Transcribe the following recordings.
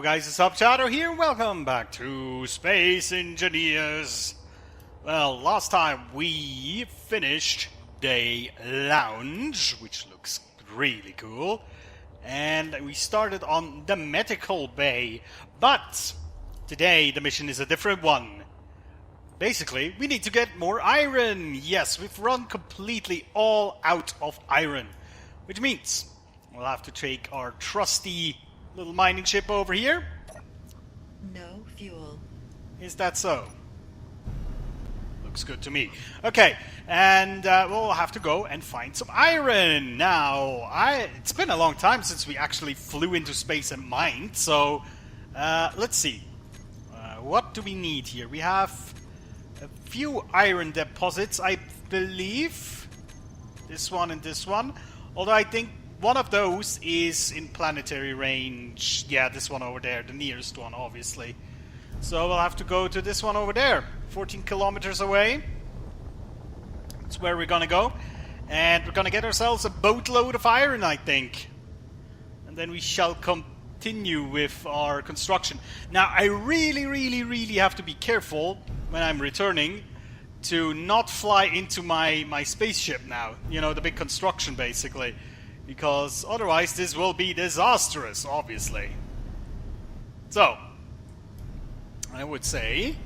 Hello guys, it's Chato here, welcome back to Space Engineers. Well, last time we finished Day Lounge, which looks really cool, and we started on the medical bay, but today the mission is a different one. Basically, we need to get more iron. Yes, we've run completely all out of iron, which means we'll have to take our trusty little mining ship over here. No fuel. Is that so? Looks good to me. Okay, and we'll have to go and find some iron. Now, it's been a long time since we actually flew into space and mined, so let's see. What do we need here? We have a few iron deposits, I believe. This one and this one. Although I think one of those is in planetary range. Yeah, this one over there, the nearest one, obviously. So we'll have to go to this one over there, 14 kilometers away. That's where we're gonna go. And we're gonna get ourselves a boatload of iron, I think. And then we shall continue with our construction. Now, I really have to be careful when I'm returning to not fly into my spaceship now. You know, the big construction, basically. Because otherwise this will be disastrous, obviously. So, I would say,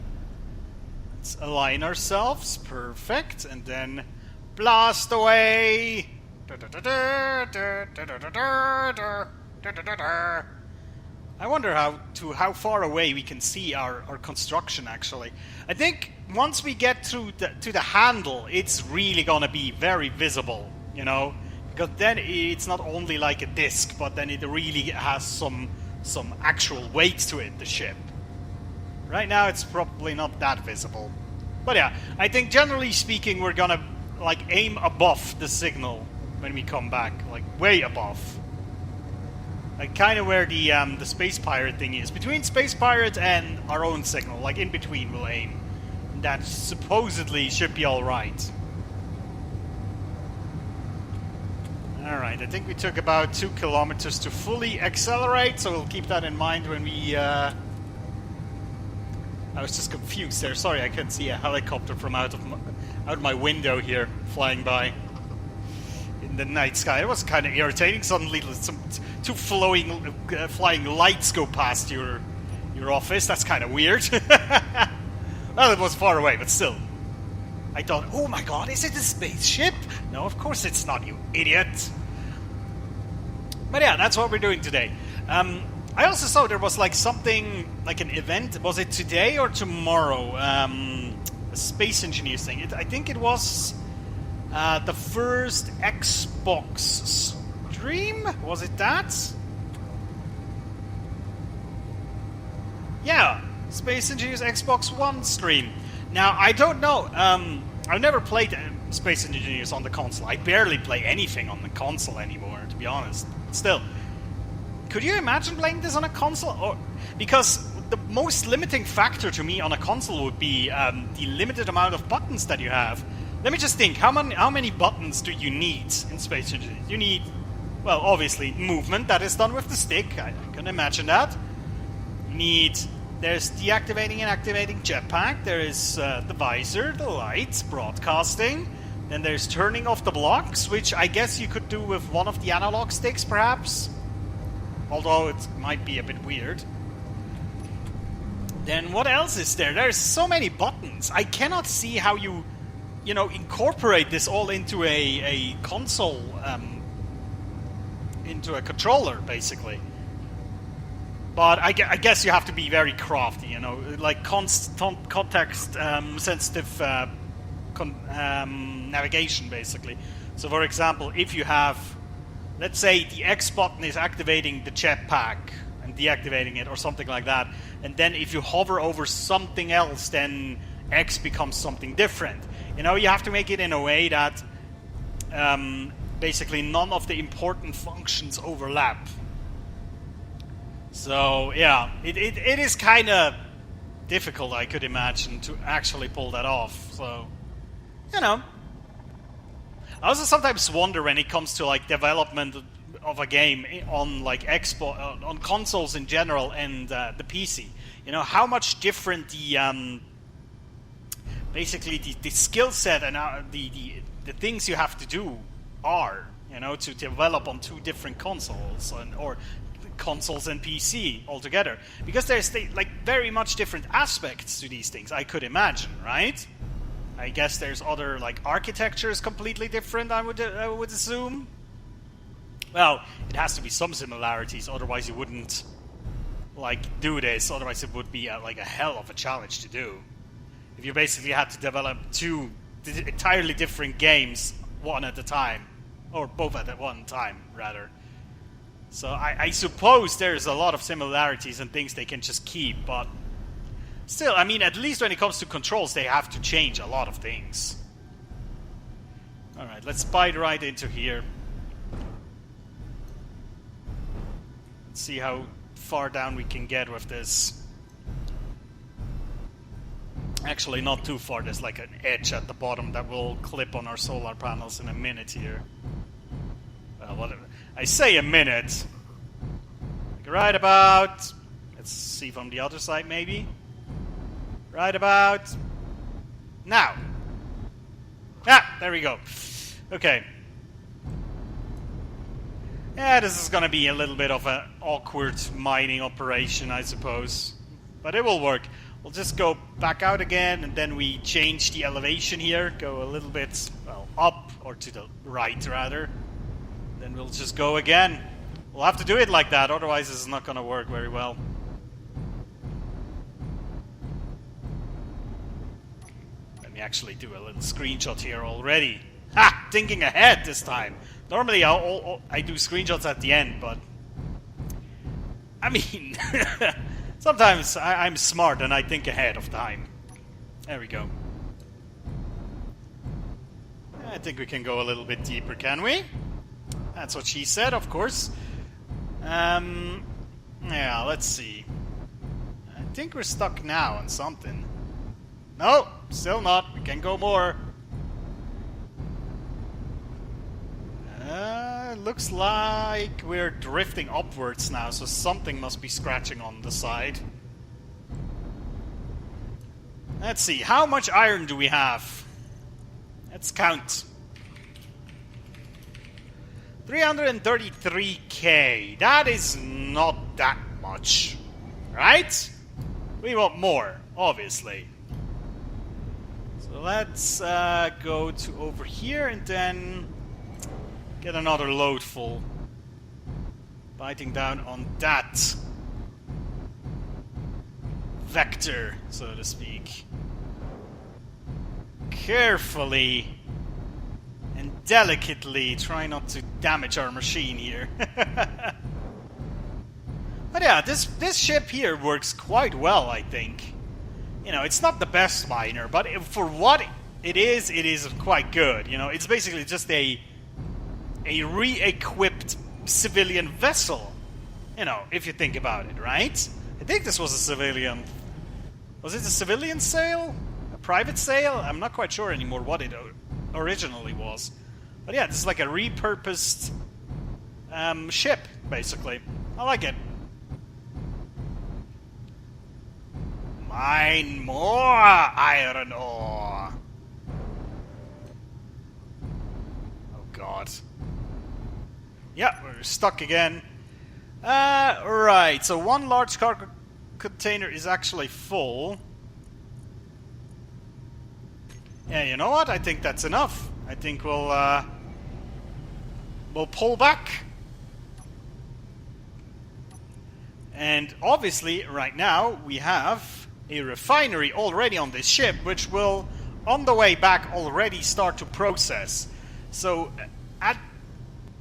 let's align ourselves, perfect, and then blast away! I wonder how far away we can see our construction, actually. I think once we get to the handle, it's really gonna be very visible, you know? Because then it's not only like a disc, but then it really has some actual weight to it, the ship. Right now it's probably not that visible. But yeah, I think generally speaking we're gonna like aim above the signal when we come back, like way above. Like kind of where the Space Pirate thing is. Between Space Pirate and our own signal, like in between we'll aim. That supposedly should be alright. Alright, I think we took about 2 kilometers to fully accelerate, so we'll keep that in mind when we... I was just confused there. Sorry, I couldn't see a helicopter from out of my window here, flying by in the night sky. It was kind of irritating. Suddenly, some two flying lights go past your office. That's kind of weird. Well, it was far away, but still. I thought, oh my god, is it a spaceship? No, of course it's not, you idiot. But yeah, that's what we're doing today. I also saw there was like something, like an event. Was it today or tomorrow? A Space Engineers thing. I think it was the first Xbox stream? Was it that? Yeah, Space Engineers Xbox One stream. Now, I don't know. I've never played Space Engineers on the console. I barely play anything on the console anymore, to be honest. Still, could you imagine playing this on a console? Or because the most limiting factor to me on a console would be the limited amount of buttons that you have. Let me just think. How many buttons do you need in Space Engineers? You need, well, obviously movement. That is done with the stick. I can imagine that. You need... There's deactivating and activating jetpack. There is the visor, the lights, broadcasting. Then there's turning off the blocks, which I guess you could do with one of the analog sticks, perhaps. Although it might be a bit weird. Then what else is there? There's so many buttons. I cannot see how you know, incorporate this all into a console, into a controller, basically. But I guess you have to be very crafty, you know, like context-sensitive navigation, basically. So, for example, if you have, let's say, the X button is activating the jetpack and deactivating it, or something like that, and then if you hover over something else, then X becomes something different. You know, you have to make it in a way that basically none of the important functions overlap. So, yeah, it is kind of difficult, I could imagine, to actually pull that off. So, you know. I also sometimes wonder when it comes to, like, development of a game on like Xbox, on consoles in general, and the PC. You know how much different the basically the skill set and the things you have to do are. You know, to develop on two different consoles or consoles and PC altogether, because there's like very much different aspects to these things. I could imagine, right? I guess there's other like architecture is completely different. I would assume. Well, it has to be some similarities, otherwise you wouldn't like do this. Otherwise, it would be like a hell of a challenge to do. If you basically had to develop two entirely different games, one at a time, or both at one time, rather. So I suppose there's a lot of similarities and things they can just keep, but still, I mean, at least when it comes to controls, they have to change a lot of things. Alright, let's bite right into here. Let's see how far down we can get with this. Actually, not too far. There's like an edge at the bottom that will clip on our solar panels in a minute here. Well, whatever. I say a minute. Like right about... Let's see from the other side, maybe. Right about... now. Ah, there we go. Okay. Yeah, this is gonna be a little bit of an awkward mining operation, I suppose. But it will work. We'll just go back out again, and then we change the elevation here. Go a little bit, well, up, or to the right, rather. Then we'll just go again. We'll have to do it like that, otherwise this is not gonna work very well. Let me actually do a little screenshot here already. Ha! Thinking ahead this time. Normally I do screenshots at the end, but... I mean... sometimes I'm smart and I think ahead of time. There we go. I think we can go a little bit deeper, can we? That's what she said, of course. Yeah, let's see. I think we're stuck now on something. No, still not. We can go more. Looks like we're drifting upwards now, so something must be scratching on the side. Let's see, how much iron do we have? Let's count. 333k. That is not that much, right? We want more, obviously. So let's go to over here and then get another load full. Biting down on that vector, so to speak. Carefully and delicately try not to damage our machine here. But yeah, this ship here works quite well, I think. You know, it's not the best miner, but for what it is quite good. You know, it's basically just a re-equipped civilian vessel. You know, if you think about it, right? I think this was a civilian... Was it a civilian sail? A private sail? I'm not quite sure anymore what it originally was. But yeah, this is like a repurposed ship, basically. I like it. Mine more iron ore. Oh god. Yeah, we're stuck again. Right, so one large cargo container is actually full. Yeah, you know what? I think that's enough. I think we'll pull back. And obviously, right now, we have a refinery already on this ship, which will, on the way back, already start to process. So, at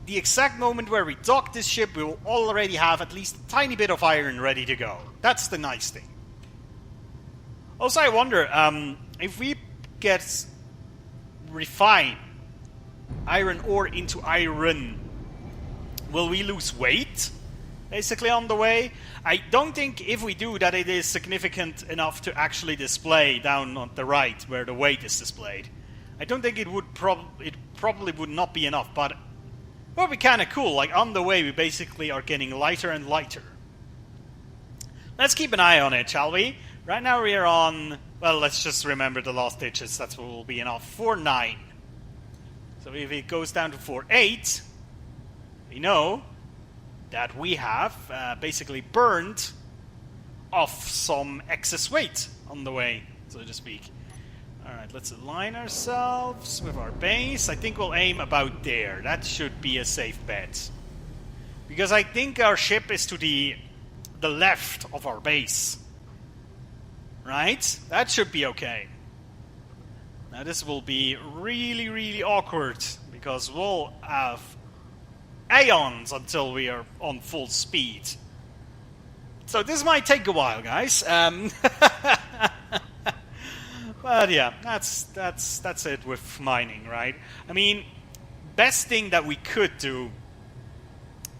the exact moment where we dock this ship, we will already have at least a tiny bit of iron ready to go. That's the nice thing. Also, I wonder, if we get refine iron ore into iron, will we lose weight, basically, on the way? I don't think if we do that it is significant enough to actually display down on the right where the weight is displayed. I don't think it would probably would not be enough, but Would be kind of cool. Like, on the way, we basically are getting lighter and lighter. Let's keep an eye on it, shall we? Right now we are on... Well, let's just remember the last digits. That's what will be enough. 4-9. So if it goes down to 4-8, we know that we have basically burned off some excess weight on the way, so to speak. Alright, let's align ourselves with our base. I think we'll aim about there. That should be a safe bet. Because I think our ship is to the left of our base. Right? That should be okay. Now this will be really, really awkward, because we'll have aeons until we are on full speed. So this might take a while, guys. But yeah, that's it with mining, right? I mean, best thing that we could do,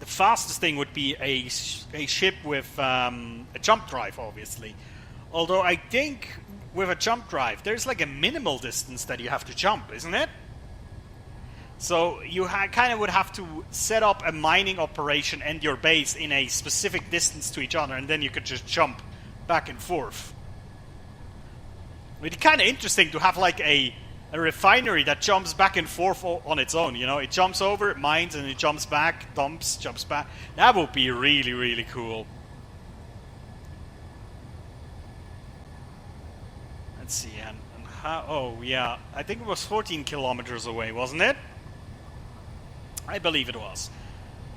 the fastest thing would be a ship with a jump drive, obviously. Although I think with a jump drive, there's like a minimal distance that you have to jump, isn't it? So you kind of would have to set up a mining operation and your base in a specific distance to each other, and then you could just jump back and forth. It'd be kind of interesting to have like a refinery that jumps back and forth on its own, you know? It jumps over, it mines, and it jumps back, dumps, jumps back. That would be really, really cool. Let's see, and how... Oh, yeah, I think it was 14 kilometers away, wasn't it? I believe it was.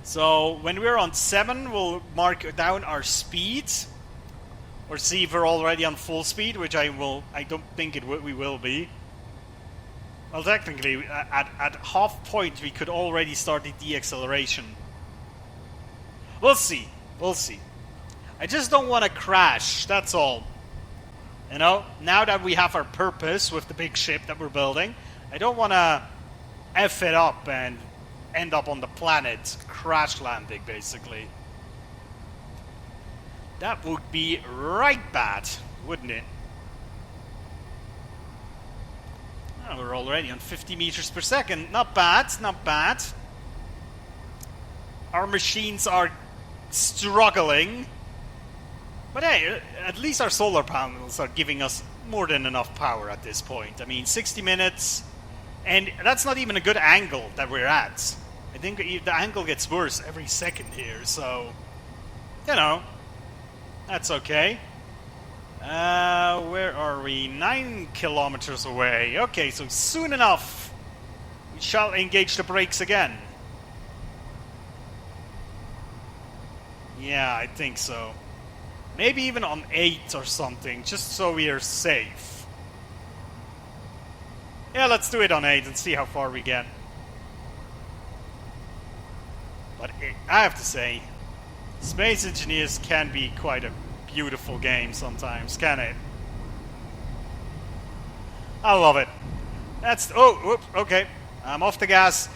So, when we're on 7, we'll mark down our speed. Or see if we're already on full speed, which I don't think we will be. Well, technically, at half point, we could already start the deacceleration. We'll see. We'll see. I just don't want to crash, that's all. You know, now that we have our purpose with the big ship that we're building, I don't want to F it up and end up on the planet crash landing, basically. That would be right bad, wouldn't it? Oh, we're already on 50 meters per second. Not bad, not bad. Our machines are struggling. But hey, at least our solar panels are giving us more than enough power at this point. I mean, 60 minutes, and that's not even a good angle that we're at. I think the angle gets worse every second here, so, you know, that's okay. Where are we? 9 kilometers away. Okay, so soon enough, we shall engage the brakes again. Yeah, I think so. Maybe even on 8 or something, just so we are safe. Yeah, let's do it on 8 and see how far we get. But I have to say, Space Engineers can be quite a beautiful game sometimes, can it? I love it. That's... Oh, whoop, okay. I'm off the gas.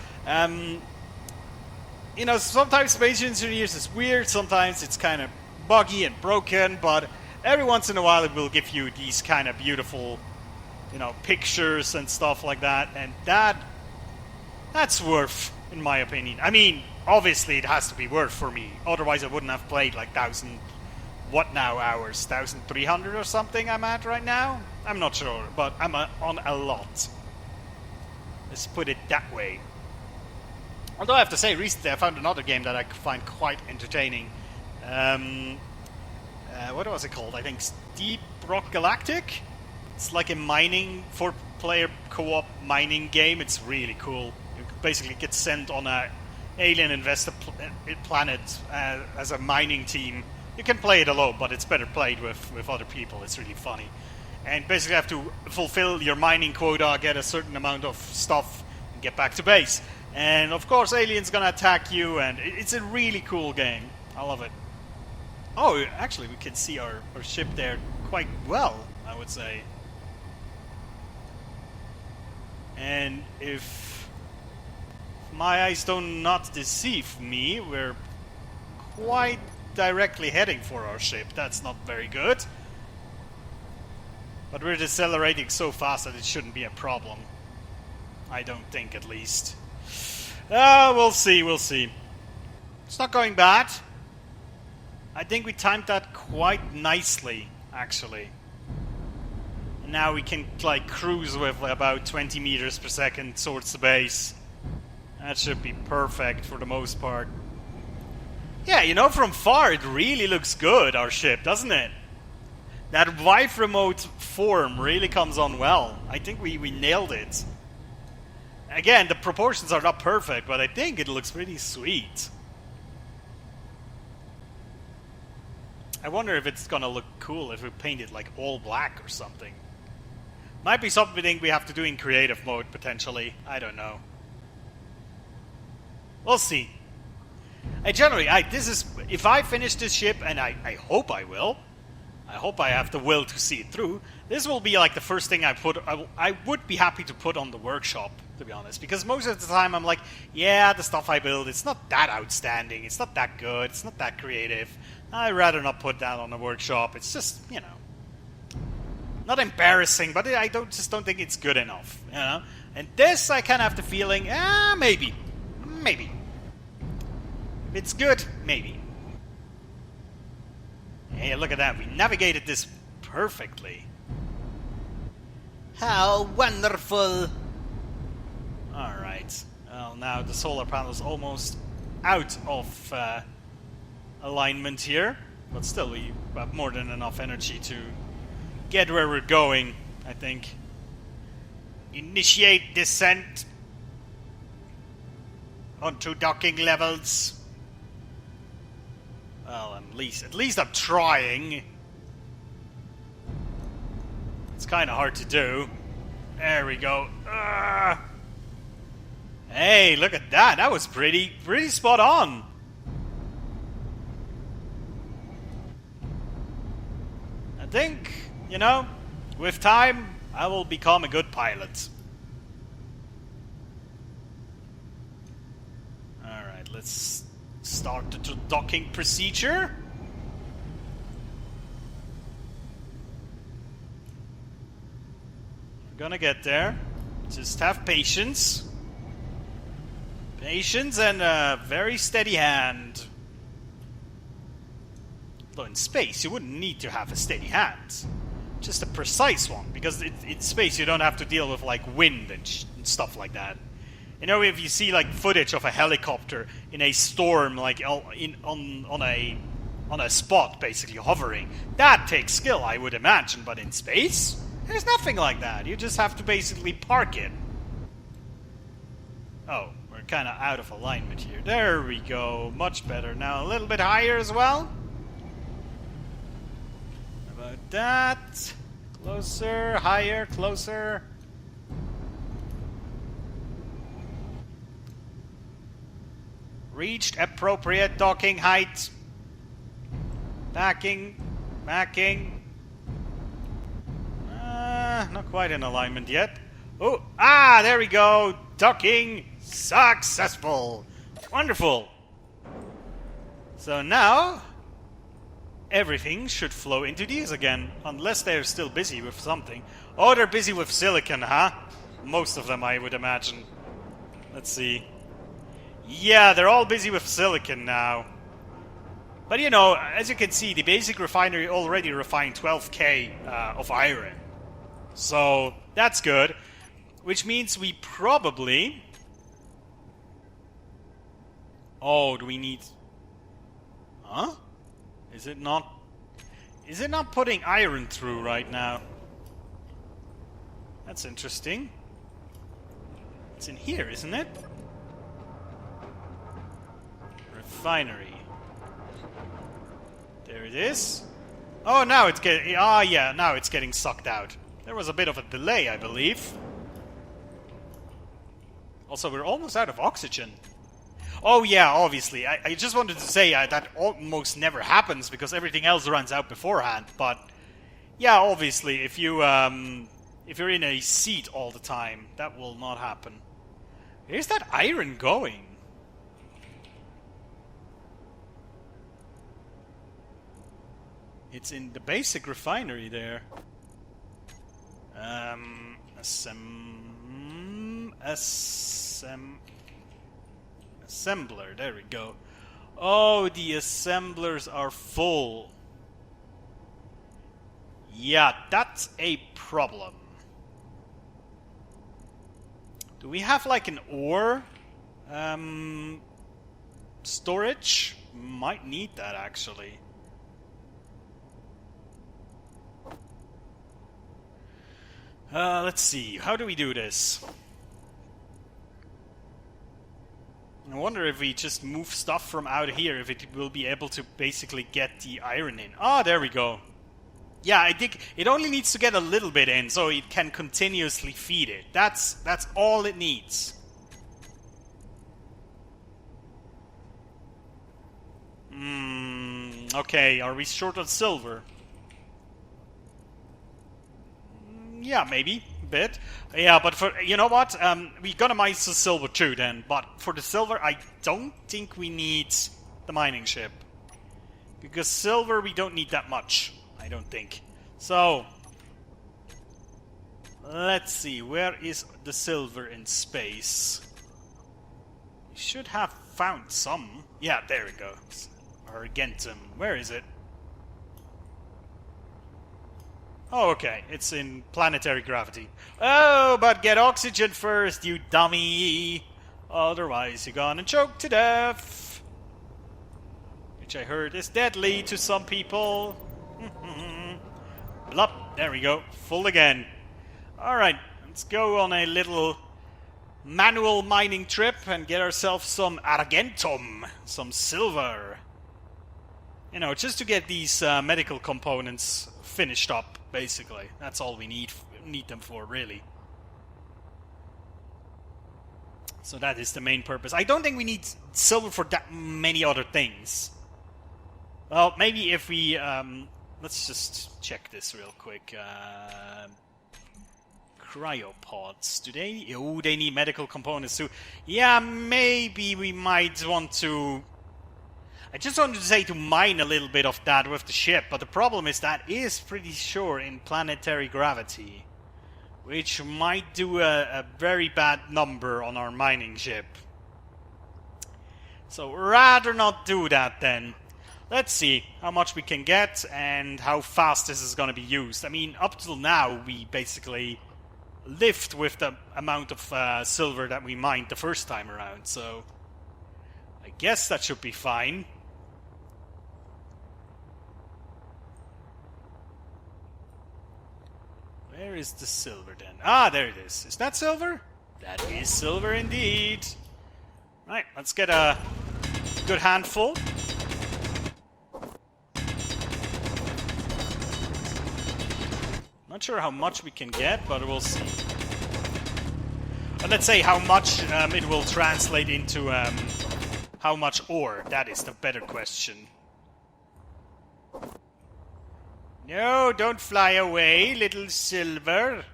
You know, sometimes Space Engineers is weird, sometimes it's kind of buggy and broken, but every once in a while it will give you these kind of beautiful, you know, pictures and stuff like that, and that's worth, in my opinion. I mean, obviously it has to be worth for me, otherwise I wouldn't have played like 1,000, what now, hours? 1,300 or something I'm at right now? I'm not sure, but I'm on a lot. Let's put it that way. Although I have to say, recently I found another game that I find quite entertaining. What was it called? I think Deep Rock Galactic? It's like a mining, 4-player co-op mining game. It's really cool. You basically get sent on a alien investor planet as a mining team. You can play it alone, but it's better played with other people. It's really funny. And basically have to fulfill your mining quota, get a certain amount of stuff, and get back to base. And of course aliens gonna attack you, and it's a really cool game. I love it. Oh, actually we can see our ship there quite well, I would say. And if my eyes do not deceive me, we're quite directly heading for our ship. That's not very good. But we're decelerating so fast that it shouldn't be a problem. I don't think, at least. We'll see, we'll see. It's not going bad. I think we timed that quite nicely, actually. And now we can, like, cruise with about 20 meters per second towards the base. That should be perfect for the most part. Yeah, you know, from far it really looks good, our ship, doesn't it? That Vive remote form really comes on well. I think we nailed it. Again, the proportions are not perfect, but I think it looks pretty sweet. I wonder if it's gonna look cool if we paint it like all black or something. Might be something we have to do in creative mode, potentially. I don't know. We'll see. If I finish this ship, and I hope I will, I hope I have the will to see it through, this will be like the first thing I would be happy to put on the workshop, to be honest, because most of the time I'm like, yeah, the stuff I build, it's not that outstanding, it's not that good, it's not that creative, I'd rather not put that on the workshop. It's just, you know, not embarrassing, but I just don't think it's good enough, you know. And this, I kind of have the feeling, maybe. If it's good, maybe. Hey, look at that. We navigated this perfectly. How wonderful! Alright. Well, now the solar panel is almost out of alignment here. But still, we have more than enough energy to get where we're going, I think. Initiate descent onto docking levels. Well, at least I'm trying. It's kind of hard to do. There we go. Hey, look at that. That was pretty spot on. I think, you know, with time, I will become a good pilot. Alright, let's start the docking procedure. We're gonna get there. Just have patience. Patience and a very steady hand. Though in space, you wouldn't need to have a steady hand. Just a precise one, because in space you don't have to deal with like wind and stuff like that. You know, if you see like footage of a helicopter in a storm, like on a spot, basically hovering, that takes skill, I would imagine. But in space, there's nothing like that. You just have to basically park it. Oh, we're kind of out of alignment here. There we go, much better. Now a little bit higher as well. How about that? Closer, higher, closer. Reached appropriate docking height. Backing. Not quite in alignment yet. Oh, there we go. Docking successful. Wonderful. So now, everything should flow into these again, unless they're still busy with something. Oh, they're busy with silicon, huh? Most of them, I would imagine. Let's see. Yeah, they're all busy with silicon now. But you know, as you can see, the basic refinery already refined 12k of iron. So, that's good. Which means we probably... Oh, do we need... Huh? Is it not putting iron through right now? That's interesting. It's in here, isn't it? Refinery. There it is. Oh, now it's getting... Ah, yeah, now it's getting sucked out. There was a bit of a delay, I believe. Also, we're almost out of oxygen. Oh, yeah, obviously. I just wanted to say that almost never happens because everything else runs out beforehand. But, yeah, obviously, if you're in a seat all the time, that will not happen. Where's that iron going? It's in the basic refinery there. Assembler, there we go. Oh, the assemblers are full. Yeah, that's a problem. Do we have like an ore storage? Might need that actually. Let's see. How do we do this? I wonder if we just move stuff from out here, if it will be able to basically get the iron in. Ah, there we go. Yeah, I think it only needs to get a little bit in, so it can continuously feed it. That's all it needs. Okay, are we short on silver? Yeah, maybe a bit. Yeah, but for, you know what? We're gonna mine some silver too then, but for the silver I don't think we need the mining ship. Because silver we don't need that much, I don't think. So, let's see, where is the silver in space? We should have found some. Yeah, there it goes. Argentum, where is it? Oh, okay, it's in planetary gravity. Oh, but get oxygen first, you dummy! Otherwise you're gonna choke to death! Which I heard is deadly to some people. Blup, there we go, full again. Alright, let's go on a little manual mining trip and get ourselves some argentum, some silver. You know, just to get these medical components finished up, basically. That's all we need them for, really. So that is the main purpose. I don't think we need silver for that many other things. Well, maybe if we... let's just check this real quick. Cryopods. Do they... Oh, they need medical components too. Yeah, maybe we might want to... I just wanted to say to mine a little bit of that with the ship, but the problem is that is pretty sure in planetary gravity, which might do a very bad number on our mining ship. So rather not do that then. Let's see how much we can get and how fast this is going to be used. I mean, up till now we basically lived with the amount of silver that we mined the first time around, so I guess that should be fine. Where is the silver then? Ah, there it is. Is that silver? That is silver indeed. Right, let's get a good handful. Not sure how much we can get, but we'll see. Let's say how much it will translate into how much ore. That is the better question. No, don't fly away, little silver.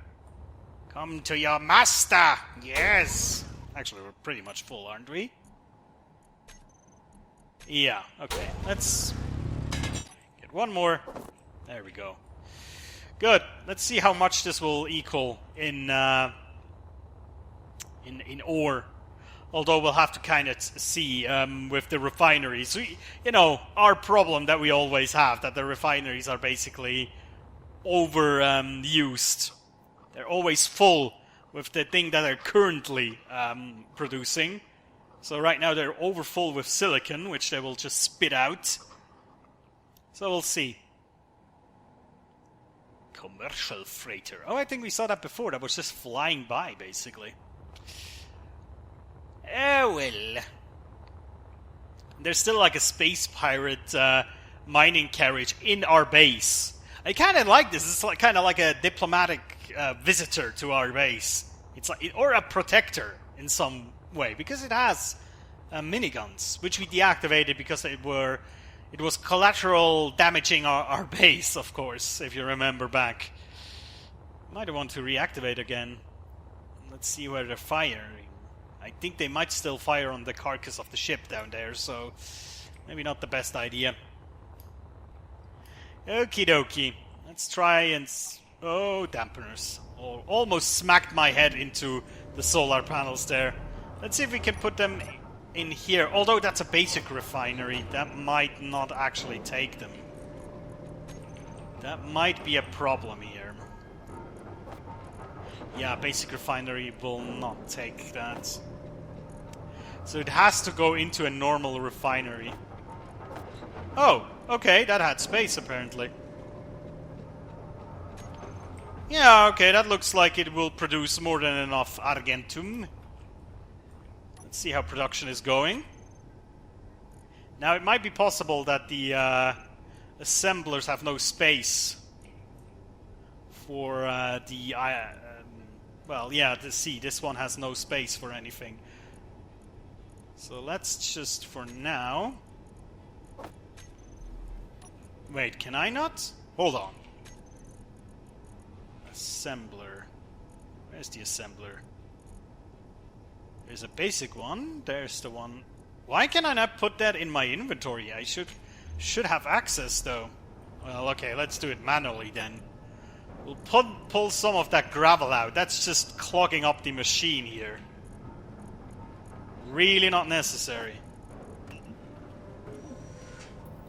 Come to your master. Yes. Actually, we're pretty much full, aren't we? Yeah, okay. Let's get one more. There we go. Good. Let's see how much this will equal in ore. Although we'll have to kind of see with the refineries. You know, our problem that we always have, that the refineries are basically overused. They're always full with the thing that they're currently producing. So right now they're overfull with silicon, which they will just spit out. So we'll see. Commercial freighter. Oh, I think we saw that before. That was just flying by, basically. Oh, well. There's still like a space pirate mining carriage in our base. I kind of like this. It's like, kind of like a diplomatic visitor to our base. It's like, or a protector in some way, because it has miniguns, which we deactivated because it was collateral damaging our base, of course, if you remember back. Might want to reactivate again. Let's see where they're firing. I think they might still fire on the carcass of the ship down there, so maybe not the best idea. Okie dokie. Let's try and... Oh, dampeners. Oh, almost smacked my head into the solar panels there. Let's see if we can put them in here. Although that's a basic refinery, that might not actually take them. That might be a problem here. Yeah, basic refinery will not take that. So it has to go into a normal refinery. Oh, okay, that had space apparently. Yeah, okay, that looks like it will produce more than enough argentum. Let's see how production is going. Now, it might be possible that the assemblers have no space for the... well, yeah, see, this one has no space for anything. So let's just, for now... Wait, can I not? Hold on. Assembler. Where's the assembler? There's a basic one. There's the one. Why can I not put that in my inventory? I should have access though. Well, okay, let's do it manually then. We'll pull some of that gravel out. That's just clogging up the machine here. Really not necessary.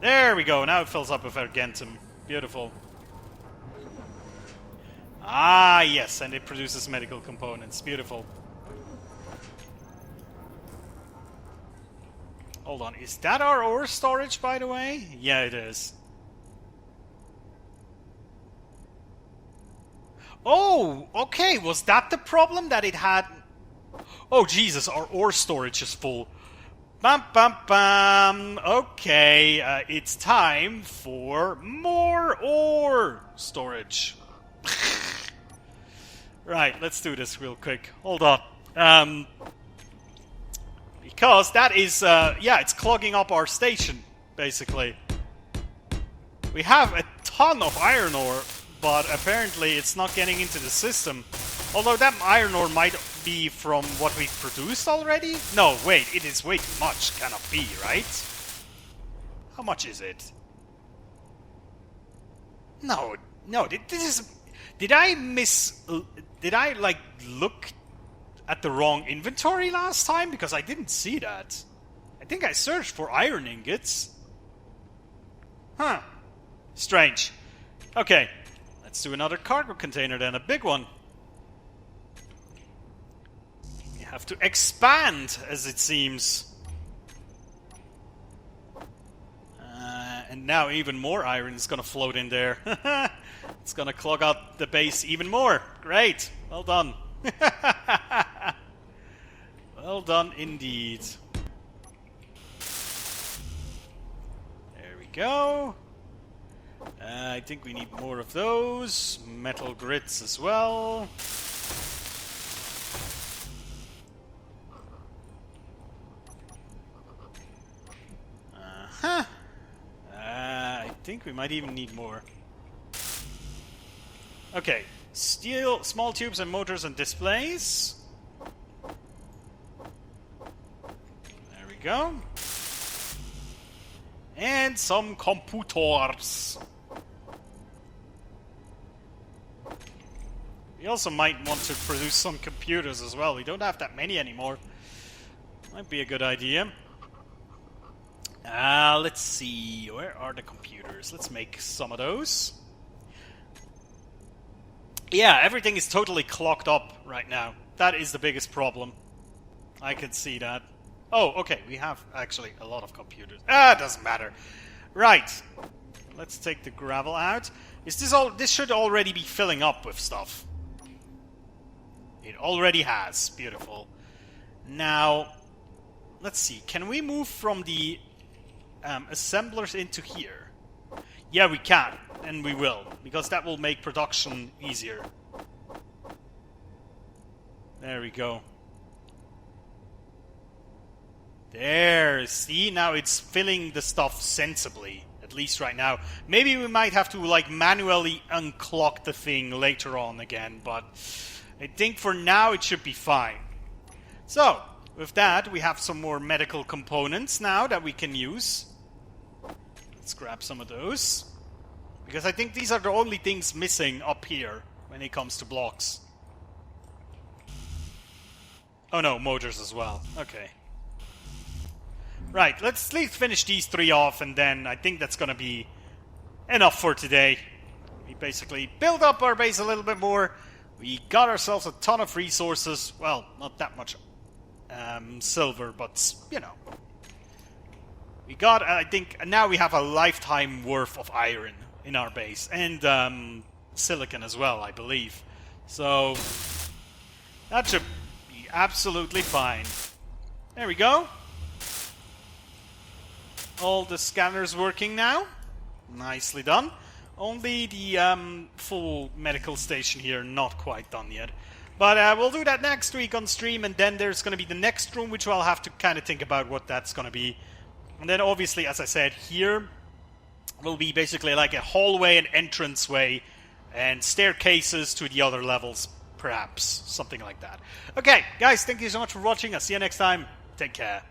There we go. Now it fills up with argentum. Beautiful. Ah, yes, and it produces medical components. Beautiful. Hold on, is that our ore storage, by the way? Yeah, it is. Oh, okay, was that the problem that it had? Oh, Jesus, our ore storage is full. Bam, bam, bam. Okay, it's time for more ore storage. Right, let's do this real quick. Hold on. Because that is, yeah, it's clogging up our station, basically. We have a ton of iron ore, but apparently it's not getting into the system. Although that iron ore might be from what we've produced already? No, wait, it is way too much. Cannot be, right? How much is it? No, this is... Did I, like, look at the wrong inventory last time? Because I didn't see that. I think I searched for iron ingots. Huh. Strange. Okay. Let's do another cargo container then, a big one. You have to expand, as it seems. And now even more iron is gonna float in there. It's gonna clog out the base even more. Great. Well done. Well done indeed. There we go. I think we need more of those. Metal grits as well. Uh-huh. I think we might even need more. Okay. Steel, small tubes and motors and displays. There we go. And some computers. We also might want to produce some computers as well. We don't have that many anymore. Might be a good idea. Let's see. Where are the computers? Let's make some of those. Yeah, everything is totally clogged up right now. That is the biggest problem. I can see that. Oh, okay, we have actually a lot of computers. It doesn't matter. Right. Let's take the gravel out. Is this all? This should already be filling up with stuff. It already has. Beautiful. Now, let's see. Can we move from the assemblers into here? Yeah, we can. And we will. Because that will make production easier. There we go. There, see? Now it's filling the stuff sensibly. At least right now. Maybe we might have to, like, manually unclog the thing later on again, but I think for now it should be fine. So, with that, we have some more medical components now that we can use. Let's grab some of those. Because I think these are the only things missing up here when it comes to blocks. Oh no, motors as well. Okay. Right, let's at least finish these 3 off, and then I think that's gonna be enough for today. We basically build up our base a little bit more. We got ourselves a ton of resources. Well, not that much silver, but, you know. We got, I think, now we have a lifetime worth of iron in our base. And silicon as well, I believe. So, that should be absolutely fine. There we go. All the scanners working now. Nicely done. Only the full medical station here not quite done yet. But we'll do that next week on stream, and then there's going to be the next room, which I'll have to kind of think about what that's going to be. And then obviously, as I said, here will be basically like a hallway and entranceway and staircases to the other levels, perhaps. Something like that. Okay, guys, thank you so much for watching. I'll see you next time. Take care.